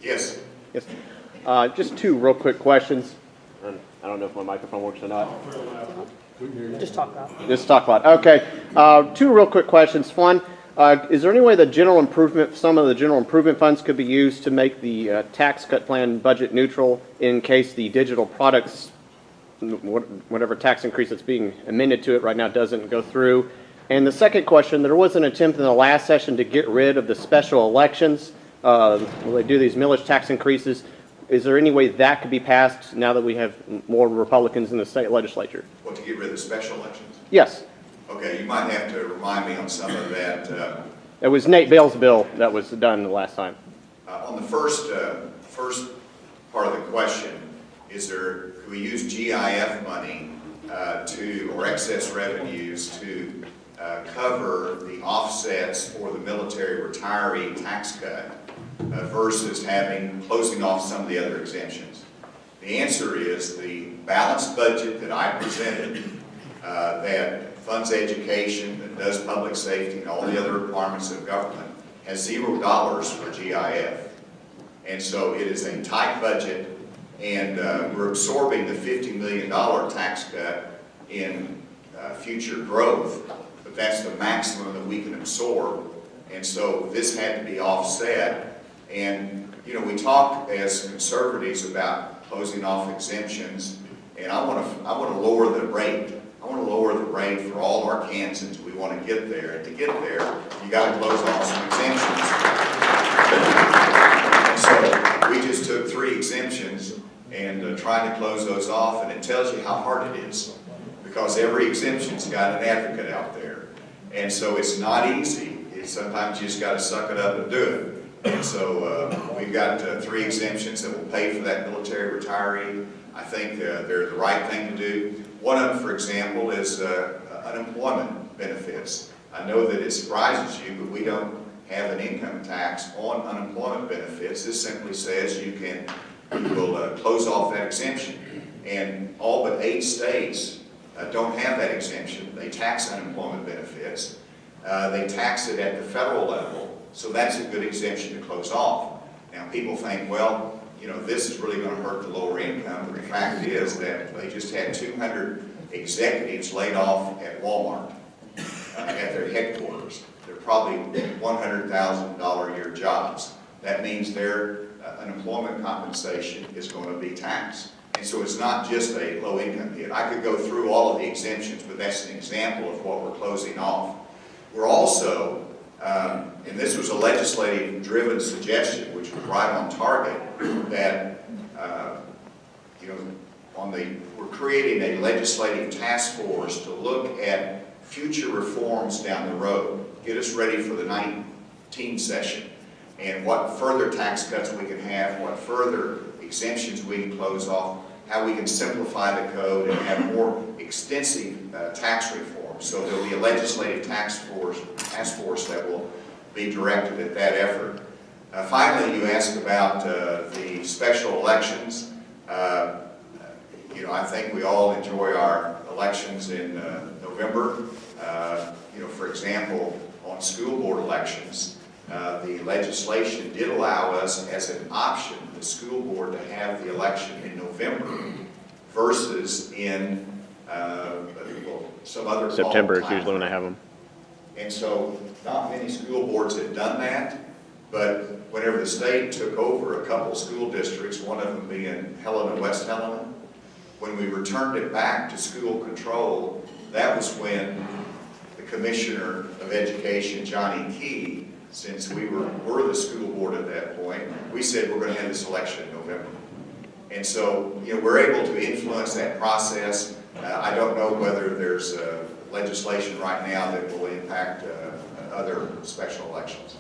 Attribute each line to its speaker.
Speaker 1: Yes.
Speaker 2: Yes. Just two real quick questions. And I don't know if my microphone works or not.
Speaker 3: Just talk about it.
Speaker 2: Just talk about it. Okay. Two real quick questions. One, is there any way some of the general improvement funds could be used to make the tax cut plan budget neutral in case the digital products, whatever tax increase that's being amended to it right now, doesn't go through? And the second question, there was an attempt in the last session to get rid of the special elections. Where they do these millage tax increases. Is there any way that could be passed now that we have more Republicans in the state legislature?
Speaker 1: What, to get rid of the special elections?
Speaker 2: Yes.
Speaker 1: Okay, you might have to remind me on some of that.
Speaker 2: It was Nate Bell's bill that was done the last time.
Speaker 1: On the first part of the question, could we use GIF money or excess revenues to cover the offsets for the military retiree tax cut versus closing off some of the other exemptions? The answer is the balanced budget that I presented that funds education, that does public safety and all the other requirements of government has $0 for GIF. And so it is a tight budget, and we're absorbing the $50 million tax cut in future growth, but that's the maximum that we can absorb. And so this had to be offset. And, you know, we talk as conservatives about closing off exemptions, and I want to lower the rate. I want to lower the rate for all Arkansans. We want to get there. And to get there, you got to close off some exemptions. And so we just took 3 exemptions and tried to close those off, and it tells you how hard it is, because every exemption's got an advocate out there. And so it's not easy. Sometimes you just got to suck it up and do it. And so we've got 3 exemptions that will pay for that military retiree. I think they're the right thing to do. One of them, for example, is unemployment benefits. I know that it surprises you, but we don't have an income tax on unemployment benefits. This simply says you will close off that exemption. And all but 8 states don't have that exemption. They tax unemployment benefits. They tax it at the federal level. So that's a good exemption to close off. Now people think, well, you know, this is really going to hurt the lower income, but the fact is that they just had 200 executives laid off at Walmart at their headquarters. They're probably $100,000 a year jobs. That means their unemployment compensation is going to be taxed. And so it's not just a low income hit. I could go through all of the exemptions, but that's an example of what we're closing off. We're also, and this was a legislative-driven suggestion, which was right on target, that you know, we're creating a legislative task force to look at future reforms down the road, get us ready for the 19 session, and what further tax cuts we can have, what further exemptions we can close off, how we can simplify the code and have more extensive tax reform. So there'll be a legislative task force that will be directed at that effort. Finally, you asked about the special elections. You know, I think we all enjoy our elections in November. You know, for example, on school board elections, the legislation did allow us as an option, the school board, to have the election in November versus in some other
Speaker 2: September is usually when I have them.
Speaker 1: And so not many school boards had done that, but whenever the state took over a couple school districts, one of them being Helena, West Helena, when we returned it back to school control, that was when the Commissioner of Education, Johnny Key, since we were the school board at that point, we said we're going to have this election in November. And so, you know, we're able to influence that process. I don't know whether there's legislation right now that will impact other special elections.